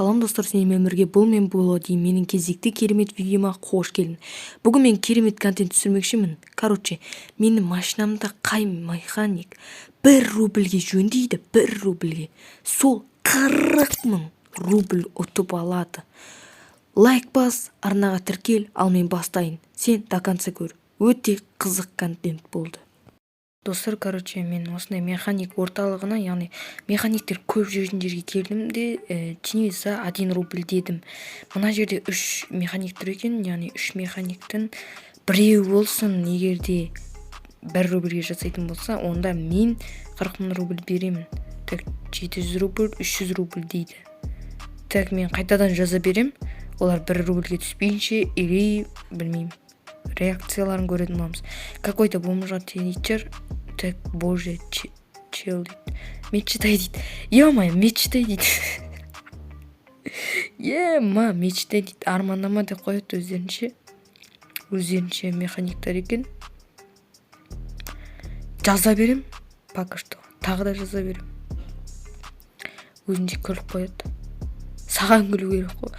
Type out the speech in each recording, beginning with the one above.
Салам достар, сенімен бірге бұл мен Болоди. Менің кезекті керемет видеома қош келдің. Бүгін мен керемет контент түсірмекшімін. Менің машинамда қай механик 1 рубльге жөндейді, 1 рубльге. Сол 40 000 рубль ұтып алады. Лайк бас, арнаға тіркел, ал мен бастайын. Сен до конца көр. Өте қызық контент болды. Достар, мен осындай механик орталығына, яғни механиктер көп жүрген жерге келдім де, теневиза 1 рубль дедім. Мына жерде 3 механик тұр екен, яғни 3 механиктің біреу болсын, егерде 1 рубльге жасайтын болса, онда мен 40 000 рубль беремін. Так, 700 рубль, 300 рубль дейді. Так, мен қайтадан жаза берем, олар 1 рубльге түспейінше, или білмеймін. Реакцияларын көретін боламыз. Какой-то бомжа теничер, так, боже, чел дейді. Мечтай дейді. Ё-моё, мечтай дейді. Мечтай дейді. Армандама деп қояды өздерінше механиктар екен. Жаза берем, пока что. Тағы да жаза берем. Өзінше күліп қояды. Саған күлу керек қой.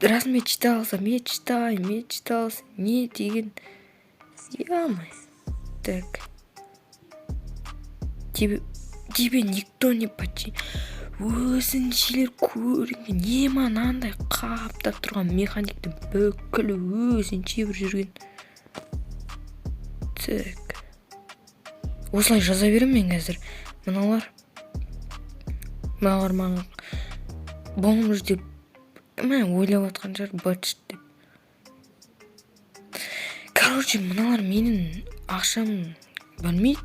Раз мечтался, мечтай, не деген. Так. Тебе никто не почти. Өзіншелер көрінген. Не мынандай қаптап тұрған механиктің бүкілі өзінше бір жүрген. Так. Осылай жаза берем мен қазір. Мыналар маған бомж деп ойлап атқан шығар, бачт деп. Мыналар менің ақшам білмейді,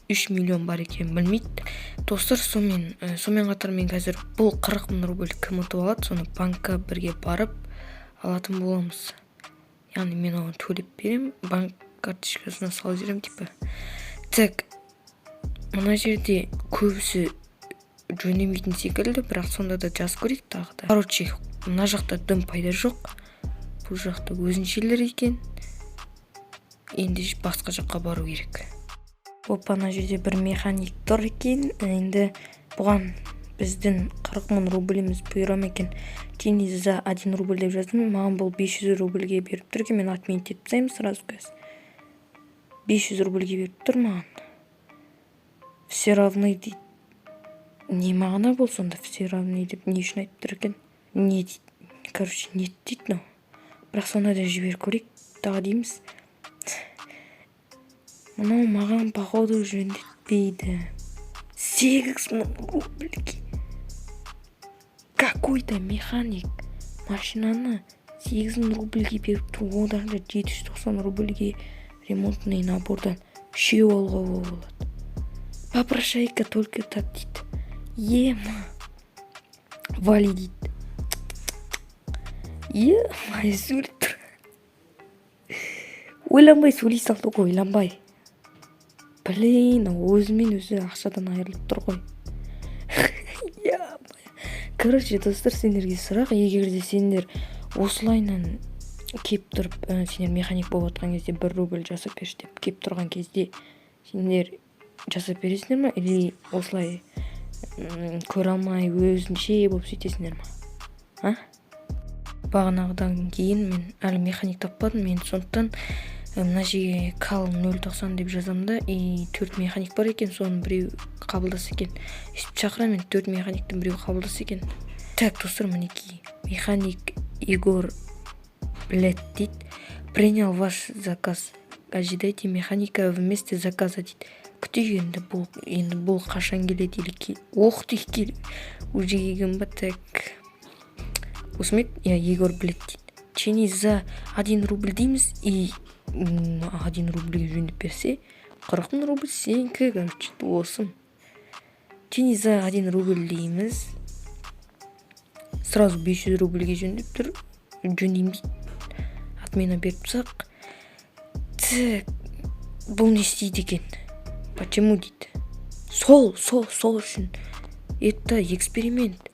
3 миллион бар екен білмейді. Достар, сонымен қатар мен қазір бұл 40 000 рубль кім ұтып алады, соны банкқа бірге барып алатын боламыз. Яғни мен оған төлеп берем, банк карточкасына салып жіберем, типа. Так, мына жерде көбісі жөндемейтін секілді, бірақ сонда да жазып көрейік тағы да. Мына жақта дым пайда жоқ. Бұл жақта өзіншелер екен. Енді басқа жаққа бару керек. Ана жерде бір механик тұр екен. Енді бұған біздің 40 000 рубліміз бұйырам екен. Теневиза 1 рубль деп жаздым. Маған бұл 500 рубльге беріп тұр екен. Мен отменить етіп тастаймын сразу көз. 500 рубльге беріп тұр маған. Все равны дейді. Не мағына бол сонда, все равны деп не үшін айтып тұр екен? Не дейді. Не дейді, бірақ сонда да жібер көрейік. Тағы дейміз. Мынау маған походу жөндетпейді. 8 000 рубльге. Какой-то механик машинаны 8 000 рубльге беріп тұр. Одан да 790 рубльге ремонтный набордан 3 алуға болады. Попрошайка только так дейді. Вали дейді. Сөйлеп тұр. Ойланбай сөйлей салды ғой, ойланбай. Өзімен өзі ақшадан айырылып тұр ғой. Достар, сендерге сұрақ, егерде сендер осылайнан кеп тұрып, сендер механик болып отқан кезде 1 рубль жасап берші деп кеп тұрған кезде сендер жасап бересіңдер ма? Или осылай көре алмай өзінше болып сөйтесіңдер ма? Бағанағыдан кейін мен әлі механик таппадым. Мен сондықтан мына жерге кал 090 деп жазамда, 4 механик бар екен, соның біреу қабылдасы екен. Үстіп шақырамын, 4 механиктің біреу қабылдасы екен. Так, достар, мінекей. Механик Егор Блет дейді. Принял ваш заказ. Ожидайте механика вместе заказа дейді. Күтейік енді бұл қашан келеді или келеді. Уже келген ба? Так. Осмет, Егор Блет дейді. Теневиза 1 рубль дейміз, и 1 рубльге жөндеп берсе, 40 000 рубль сенікі, осым. Теневиза 1 рубль дейміз. Сразу 500 рубльге жөндеп тұр. Жөндейм дейді. Отмена беріп тұсақ. Так, бұл не істейді екен? Почему дейді? Сол үшін. Это эксперимент.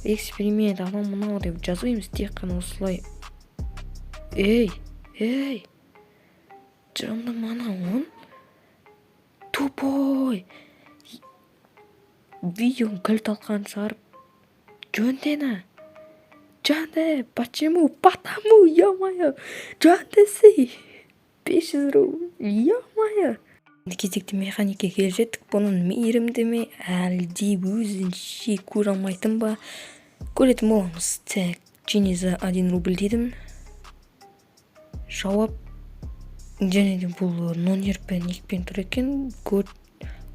Эксперимент, мынау деп жазбаймыз, тек қана осылай. Жамда мана он? Тупой. видеоны күл талқанын шығарып, жөндені. Жөнде, почему? Потому, ё-моё, жөндесі. 500 рубль, ё-моё. Кезекті механикке келіп жеттік. Бұның мейірімді ме, әлде өзінше көре алмайтын ба? Көретін боламыз. Так, және за 1 рубль дедім. Жауап. Және де бұл нон-ерпен екпен тұр екен.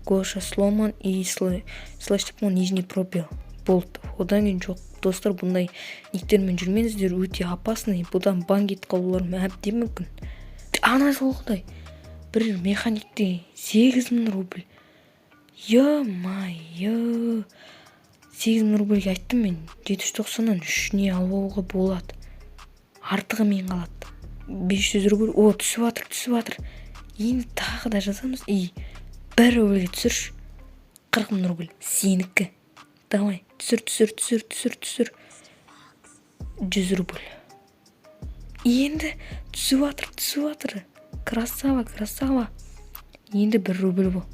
Гоша сломан и слэш нижний пробел. Болды. Одан кейін жоқ. Достар, бұндай никтермен жүрмеңіздер, өте опасный. Бұдан бан кетіп қалуларым әбден мүмкін. Ана солғыдай. Бір механикте 8000 рубль. Ё-майё. 8000 рубльге айттым мен. 790-нан 3-не алуға болады. Артығы мен қалады. 500 рубль. О, түсіп атыр. Енді тағы да жазамыз. 1 рубльге түсірші. 40 000 рубль. Сенікі. Давай, түсір. 100 рубль. Енді түсіп атыр. Красава. Енді 1 рубль бол.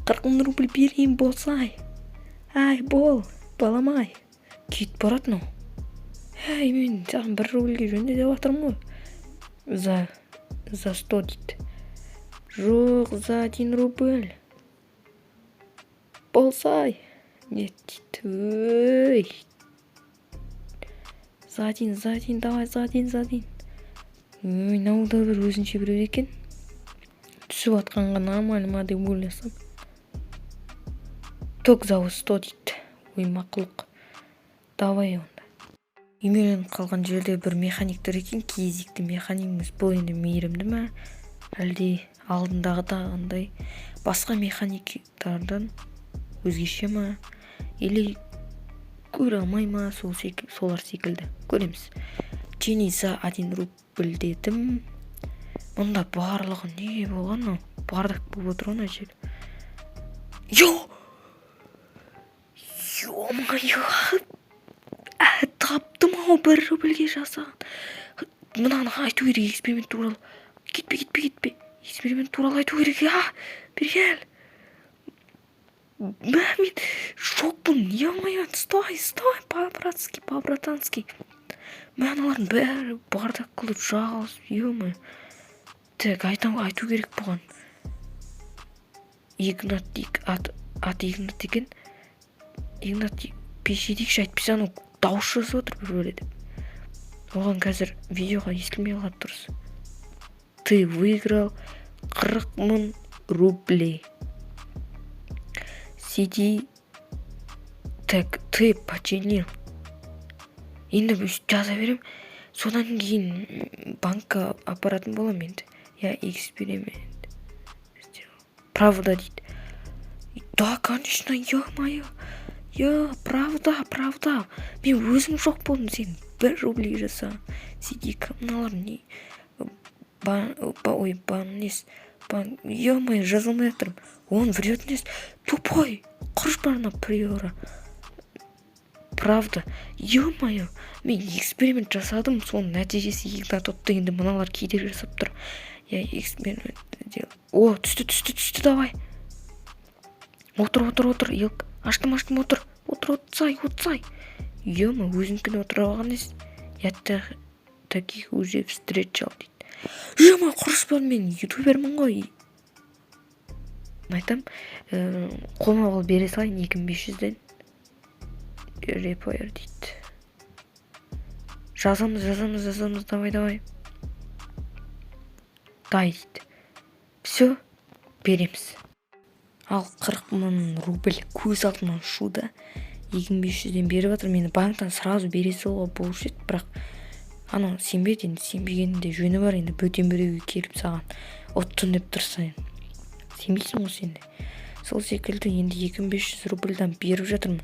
40 000 рубль берейін болсай. Ай, бол, баламай. Кетіп баратын ол. Мен саған 1 рубльге жөнде деп атырмын ғой. За 100 дейді. Жоқ, за 1 рубль. Болсай. Нет дейді. За один, давай, за один. Науда бір өзінше біреу екен. Түсіп атқанға нормально ма деп ойласам. Ток за 100 дейді. Мақұлық. Давай онда. Үймеленіп қалған жерде бір механиктер екен. Кезекті механикіміз. Бұл енді мейірімді ма? Әлде алдындағыдай басқа механиктардан өзгеше ма? Или көре алмай ма? Солар секілді. Көреміз. Және за 1 рубль дедім. Мұнда барлығы не болған? Бардак болып отыр ана жер. Ё-моё. Таптым ау 1 рубльге жасаған. Мынаны айту керек эксперимент туралы. Кетпе. Эксперимент туралы айту керек. Бергел. Мен шокпын. Ё-моё, стой, по-братански. Аналардың бәрі бардак қылып жағалып, ё-моё. Так, айту керек бұған. Игнат екен. Игнат пешедекші айтпаса, анау дауыс жазып отыр бір бөледі. Оған қазір видеоға естілмей қалады дұрыс. Ты выиграл 40 000 рублей. Сиди. Так, ты починил. Енді жаза берем. Содан кейін банкқа апаратын болам енді. Я эксперимент сделал. Правда дейді. Да, конечно, ё-моё. Правда. Мен өзім жоқ болдым, сен 1 рубль жаса. Сиди, мыналар не? Баннес. Ё-моё, жазылмай жатырмын. Он врет нес. Тупой. Құрыш барына приора. Правда. Ё-моё. Мен эксперимент жасадым. Соның нәтижесі Игнат отты. Енді мыналар кейде жасап тұр. Я эксперимент делал. О, түсті, давай. Отыр. Елк. Аштым, отыр. Отсай. Ё-моё, өзімкін отыра алған ес. Я таких уже встречал дейді. Ё-моё, құрыш бар, мен ютубермін ғой. Айтам, қолма қол бере салайын 2500-ден. Репойер дейді. Жазамыз, давай. Дай дейді. Все, береміз. Ал 40 000 рубль көз алдынан шуда. 2500-ден беріп жатыр. Мені банктан сразу бере салуға болушы еді, бірақ анау сенбейді, енді сенбегенінде жөні бар, енді бөтен біреуге келіп саған оттын деп тұрса, сенбейсің ғой сенде. Сол секілді енді 2500 рубльдан беріп жатырмын.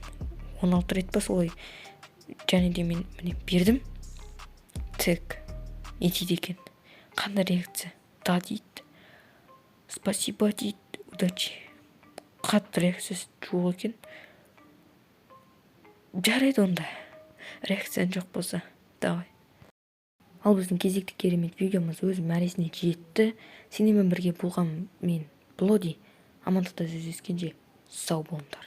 16 рет па солай. Және де мен міне бердім. Так, етейді екен. Қандай реакция? Да дейді. Спасибо дейді. Удачи. Қатты реакциясы жоқ екен. Жарайды онда. Реакциян жоқ болса, давай. Ал біздің кезекті керемет видеомыз өз мәресіне жетті. Сенемен бірге болған мен Блоди. Амандықта жүздескенше сау болыңдар.